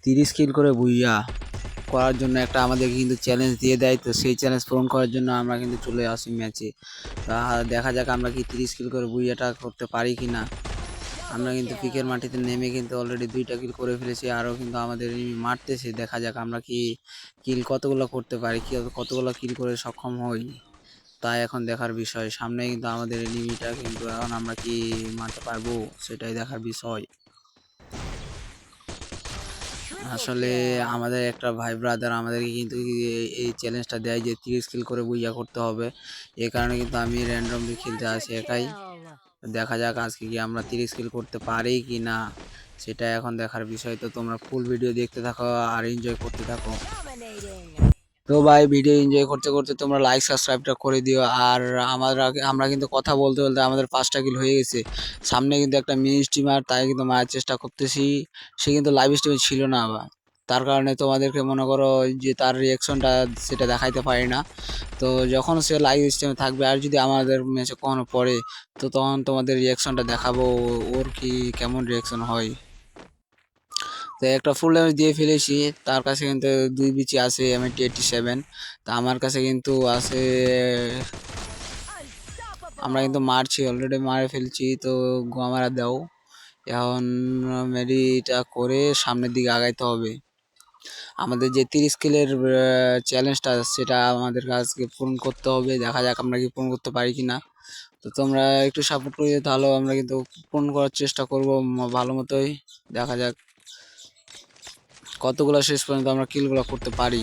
30 কিল করে বুইয়া করার জন্য একটা আমাদেরকে কিন্তু চ্যালেঞ্জ দিয়ে দেয়। তো সেই চ্যালেঞ্জ পূরণ করার জন্য আমরা কিন্তু চলে আসি ম্যাচে। দেখা যাক আমরা কি 30 কিল করে বুইয়াটা করতে পারি কি না। আমরা কিন্তু পিকের মাটিতে নেমে কিন্তু অলরেডি 2টা কিল করে ফেলেছি, আরও কিন্তু আমাদের এনিমি মারতেছে। দেখা যাক আমরা কি কিল কতগুলো করতে পারি, কতগুলো কিল করে সক্ষম হই, তাই এখন দেখার বিষয়। সামনে কিন্তু আমাদের এনিমিটা, কিন্তু এখন আমরা কি মারতে পারবো সেটাই দেখার বিষয়। আসলে আমাদের একটা ভাই ব্রাদার আমাদেরকে কিন্তু এই চ্যালেঞ্জটা দেয় যে 30 কিল করে বুইয়া করতে হবে। এই কারণে কিন্তু আমি র্যান্ডমলি খেলতে আসি একাই। দেখা যাক আজকে কি আমরা 30 কিল করতে পারি কি না, সেটা এখন দেখার বিষয়। তো তোমরা ফুল ভিডিও দেখতে থাকো আর এনজয় করতে থাকো। তো ভাই, ভিডিও এনজয় করতে করতে তোমরা লাইক সাবস্ক্রাইবটা করে দিও। আর আমরা কিন্তু কথা বলতে বলতে আমাদের 5টা কিল হয়ে গেছে। সামনে কিন্তু একটা মিনি স্ট্রিমার, তাই কিন্তু মারার চেষ্টা করতেছি। সে কিন্তু লাইভ স্ট্রিমে ছিল না আবার, তার কারণে তোমাদেরকে মনে করো যে তার রিয়াকশনটা সেটা দেখাইতে পারি না। তো যখন সে লাইভ স্ট্রিমে থাকবে আর যদি আমাদের ম্যাচে কখনো পড়ে, তো তখন তোমাদের রিয়াকশনটা দেখাবো, ওর কি কেমন রিয়াকশন হয়। তো একটা ফুল ড্যামেজ দিয়ে ফেলেছি। তার কাছে কিন্তু 2 বিচি আছে MT87। তা আমার কাছে কিন্তু আছে, আমরা কিন্তু মারছি, অলরেডি মারে ফেলছি। তো গোয়া মারা দাও। এখন মেডিটা করে সামনের দিকে আগাইতে হবে। আমাদের যে 30 কিলের চ্যালেঞ্জটা, সেটা আমাদের আজকে পূরণ করতে হবে। দেখা যাক আমরা কি পূরণ করতে পারি কিনা। তো তোমরা একটু সাপোর্ট করে দিও, তাহলে আমরা কিন্তু পূরণ করার চেষ্টা করব ভালো মতোই। দেখা যাক কতগুলো শেষ পর্যন্ত আমরা কিলগুলো করতে পারি।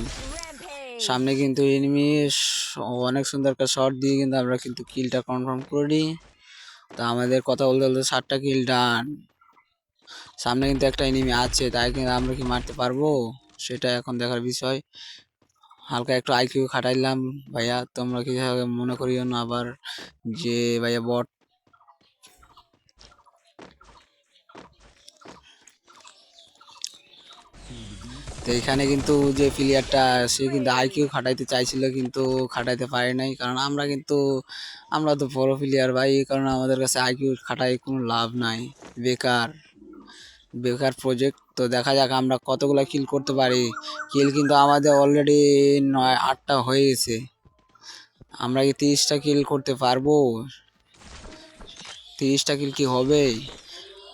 সামনে কিন্তু এনিমি অনেক সুন্দর একটা শট দিয়ে কিন্তু আমরা কিন্তু কিলটা কনফার্ম করি। তা আমাদের কথা বলতে বলতে 7টা কিল ডান। সামনে কিন্তু একটা এনিমি আছে, তাই কিন্তু আমরা কি মারতে পারবো সেটা এখন দেখার বিষয়। হালকা একটু আইকিউ খাটাইলাম ভাইয়া, তোমরা কি মনে করিও না আবার যে ভাইয়া বট। তো এখানে কিন্তু যে প্লেয়ারটা, সে কিন্তু আইকিউ খাটাইতে চাইছিল কিন্তু খাটাইতে পারে নাই, কারণ আমরা তো বড় প্লেয়ার ভাই। এই কারণে আমাদের কাছে আইকিউ খাটাই কোনো লাভ নাই, বেকার বেকার প্রজেক্ট। তো দেখা যাক আমরা কতগুলো কিল করতে পারি। কিল কিন্তু আমাদের অলরেডি 8টা হয়ে গেছে। আমরা কি 30টা কিল করতে পারবো? 30টা কিল কি হবে?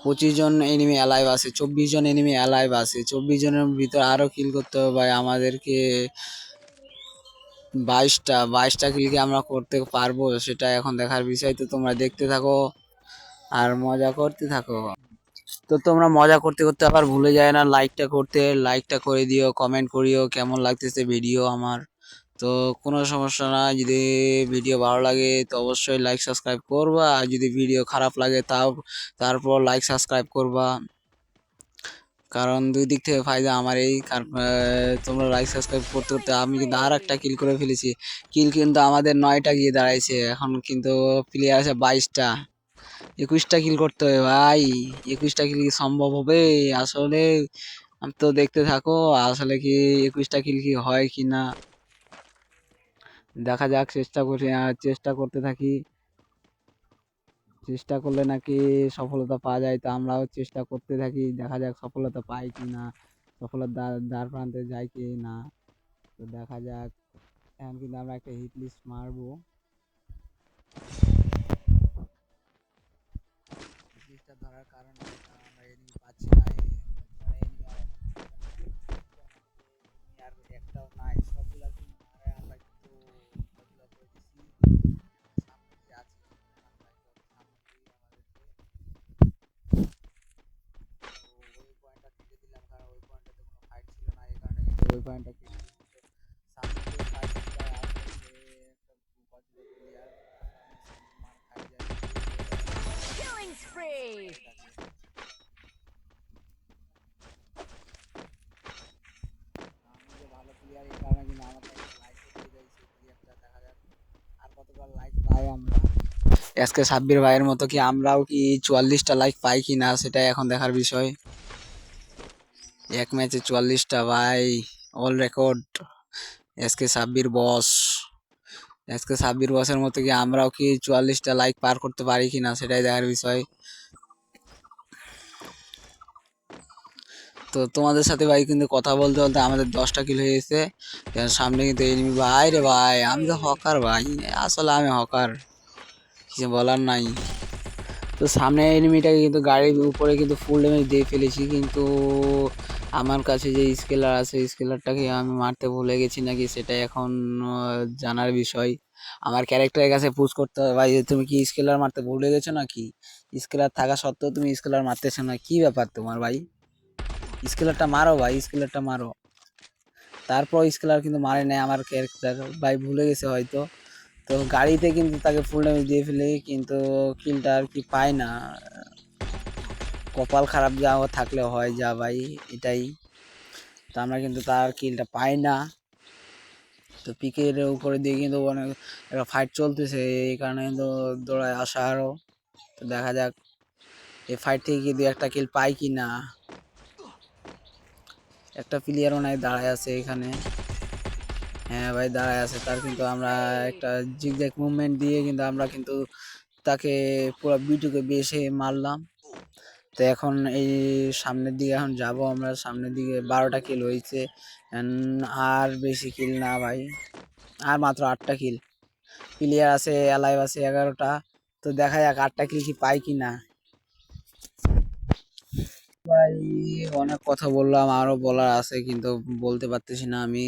25 জন এনিমি অ্যালাইভ আছে, 24 জন এনিমি অ্যালাইভ আছে। 24 জনের ভিতরে আরো কিল করতে হবে ভাই আমাদেরকে 22টা কিল কি আমরা করতে পারবো সেটা এখন দেখার বিষয়। তো তোমরা দেখতে থাকো আর মজা করতে থাকো। তো তোমরা মজা করতে করতে আবার ভুলে যায় না লাইকটা করতে। লাইকটা করে দিও, কমেন্ট করিও কেমন লাগতেছে ভিডিও আমার। তো কোনো সমস্যা না, যদি ভিডিও ভালো লাগে তো অবশ্যই লাইক সাবস্ক্রাইব করবা, আর যদি ভিডিও খারাপ লাগে তারপর লাইক সাবস্ক্রাইব করবা। কারণ দুই দিক থেকে ফায়দা আমার এই। তোমরা লাইক সাবস্ক্রাইব করতে করতে আমি কিন্তু আর একটা কিল করে ফেলেছি। কিল কিন্তু আমাদের 9টা গিয়ে দাঁড়াইছে, এখন কিন্তু প্লেয়ার আছে 22টা। 21টা কিল করতে হবে ভাই। 21টা কিল কি সম্ভব হবে আসলে? আমি তো দেখতে থাকো আসলে কি 21টা কিল কি হয় কি না। দেখা যাক, চেষ্টা করতে থাকি। চেষ্টা করলে নাকি সফলতা পাওয়া যায়, তো আমরাও চেষ্টা করতে থাকি। দেখা যাক সফলতা পাই কি না, সফলতার দ্বার প্রান্তে যাই কি না। তো দেখা যাক। এখন কিন্তু আমরা একটা হিট লিস্ট মারবো। হিট লিস্টটা ধরার কারণে আমরা এনিমি পাচ্ছি না, আর একটাও নাই, সবগুলা কিন্তু মারে আমরা কিন্তু ক্ষতিটা করে দিছি। সামনে যে আছে আমরা একদম সামনে দিয়ে আমাদেরকে ওই পয়েন্টটা কেটে দিলাম, কারণ ওই পয়েন্টটাতে কোনো ফাইট ছিল না। এই কারণে কিন্তু ওই পয়েন্টটা কেটে দিলাম। সামনে যে ফাইটটা আসতেছে একটা পজিটিভ প্লেয়ার, মার খাই যায়। আমি যে ভালো প্লেয়ার, এই কারণে কিন্তু আমাকে একটা লাইক দিয়ে দিয়েছে প্লেয়ারটা। দেখা যাক আর কতবার লাইক পাই আমরা। আজকে সাব্বির ভাইয়ের মতো কি আমরাও কি 44টা লাইক পাই কি না, সেটাই এখন দেখার বিষয়। এক ম্যাচে 44টা ভাই, অল রেকর্ড। আজকে সাব্বির বস, আজকে সাব্বির বসের মতো কি আমরাও কি 44টা লাইক পার করতে পারি কিনা, সেটাই দেখার বিষয়। তো তোমাদের সাথে ভাই কিন্তু কথা বলতে বলতে আমাদের 10টা কিল হয়ে গেছে। সামনে কিন্তু এনিমি ভাই রে ভাই, আমি তো হকার ভাই, আসলে আমি হকার, কিছু বলার নাই। তো সামনে এনিমিটাকে কিন্তু গাড়ির উপরে কিন্তু ফুল ড্যামেজ দিয়ে ফেলেছি, কিন্তু আমার কাছে যে স্কেলার আছে স্কেলারটাকে আমি মারতে ভুলে গেছি নাকি সেটাই এখন জানার বিষয়। আমার ক্যারেক্টারের কাছে পুশ করতে হবে ভাই, যে তুমি কি স্কেলার মারতে ভুলে গেছো নাকি? স্কেলার থাকা সত্ত্বেও তুমি স্কেলার মারতেছো না, কি ব্যাপার তোমার ভাই? স্কেলারটা মারো ভাই, স্কেলারটা মারো। তারপর স্কেলার কিন্তু মারে নাই আমার ক্যারেক্টার ভাই, ভুলে গেছে হয়তো। তো গাড়িতে কিন্তু তাকে ফুল ড্যামেজ দিয়ে ফেলে, কিন্তু কিলটা আর কি পায় না। কপাল খারাপ যা থাকলে হয় যা ভাই, এটাই। তো আমরা কিন্তু তার কিলটা পাই না। তো পিকের উপরে দিয়ে কিন্তু অনেক একটা ফাইট চলতেছে, এই কারণে কিন্তু দৌড়ায় আসা আরও। তো দেখা যাক এই ফাইট থেকে কি 2-1টা কিল পাই কি না। একটা প্লেয়ারও নাই, দাঁড়ায় আছে এখানে। হ্যাঁ ভাই দাঁড়ায় আছে, তার কিন্তু আমরা একটা জিগজ্যাগ মুভমেন্ট দিয়ে কিন্তু আমরা কিন্তু তাকে পুরো বিটুকে বেশে মারলাম। তো এখন এই সামনের দিকে এখন যাব আমরা, সামনের দিকে 12টা কিল হয়েছে, আর বেশি কিল না ভাই, আর মাত্র 8টা কিল। প্লেয়ার আছে অ্যালাইভ আছে 11টা। তো দেখা যাক 8টা কিল কি পাই কি না। ভাই অনেক কথা বললাম, আরো বলার আছে কিন্তু বলতে পারতেছি না আমি।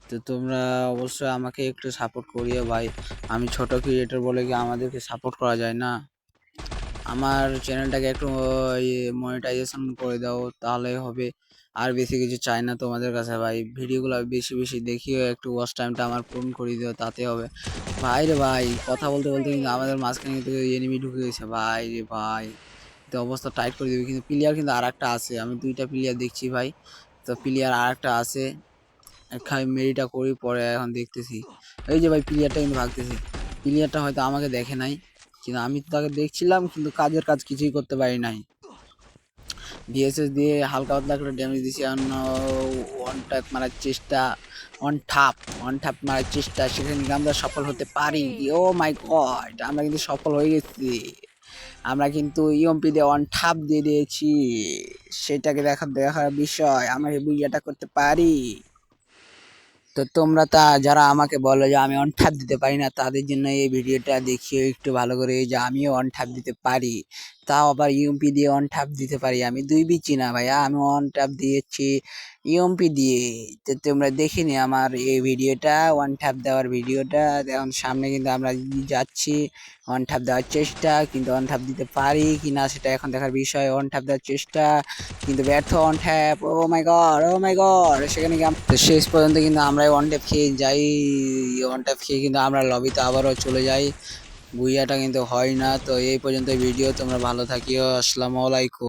তো তোমরা অবশ্যই আমাকে একটু সাপোর্ট করিও ভাই, আমি ছোট ক্রিয়েটর বলে কি আমাদেরকে সাপোর্ট করা যায় না? আমার চ্যানেলটাকে একটু মনিটাইজেশন করে দাও তাহলে হবে, আর বেশি কিছু চাই না তোমাদের কাছে ভাই। ভিডিওগুলো বেশি বেশি দেখিও, একটু ওয়াচ টাইমটা আমার পূরণ করে দিও, তাতে হবে। ভাই রে ভাই, কথা বলতে বলতে কিন্তু আমাদের মাঝখানে কিন্তু এনিমি ঢুকে গেছে ভাই রে ভাই, তো অবস্থা টাইট করে দিবে। কিন্তু প্লেয়ার কিন্তু আর একটা আছে, আমি 2টা প্লেয়ার দেখছি ভাই। তো প্লেয়ার আর একটা আছে, খালি মেরিটা করি পরে এখন দেখতেছি। এই যে ভাই প্লেয়ারটা কিন্তু ভাগতেছে, প্লেয়ারটা হয়তো আমাকে দেখে নাই, কিন্তু আমি তো তাকে দেখছিলাম, কিন্তু কাজের কাজ কিছুই করতে পারি নাই। ভিএসএস দিয়ে হালকা পাতলা করে ড্যামেজ দিয়েছি, ওয়ান ট্যাপ মারার চেষ্টা, ওয়ান ঠাপ মারার চেষ্টা, সেখানে কিন্তু আমরা সফল হতে পারি। ও মাই গড, আমরা কিন্তু সফল হয়ে গেছি। আমরা কিন্তু ইএমপি দিয়ে ওয়ান ঠাপ দিয়ে দিয়েছি, সেটাকে দেখার বিষয়, আমরা এই বুইয়াটা করতে পারি। তো তোমরা যারা আমাকে বলো যে আমি অন ঠাপ দিতে পারি না, তাদের জন্য এই ভিডিওটা দেখিয়ে একটু ভালো করে, যে আমিও অন ঠাপ দিতে পারি, তাও আবার ইউএমপি দিয়ে অন ঠাপ দিতে পারি। আমি দুই বিচি না ভাইয়া, আমি অন ঠাপ দিয়েছি ইউএমপি দিয়ে। তো তোমরা দেখিনি আমার এই ভিডিওটা, ওয়ান ঠাপ দেওয়ার ভিডিওটা। এখন সামনে কিন্তু আমরা যাচ্ছি, ওয়ান ঠাপ দেওয়ার চেষ্টা, কিন্তু অন ঠাপ দিতে পারি কি না সেটা এখন দেখার বিষয়। ওয়ান ঠাপ দেওয়ার চেষ্টা কিন্তু ব্যর্থ, on tap, oh my God, oh my God, সেখানে শেষ পর্যন্ত কিন্তু আমরা ওয়ান ট্যাপ খেয়ে যাই। ওয়ান ট্যাপ খেয়ে কিন্তু আমরা লবিতে আবারও চলে যাই, বুইয়াটা কিন্তু হয় না। তো এই পর্যন্ত ভিডিও, তোমরা ভালো থাকিও, আসসালামু আলাইকুম।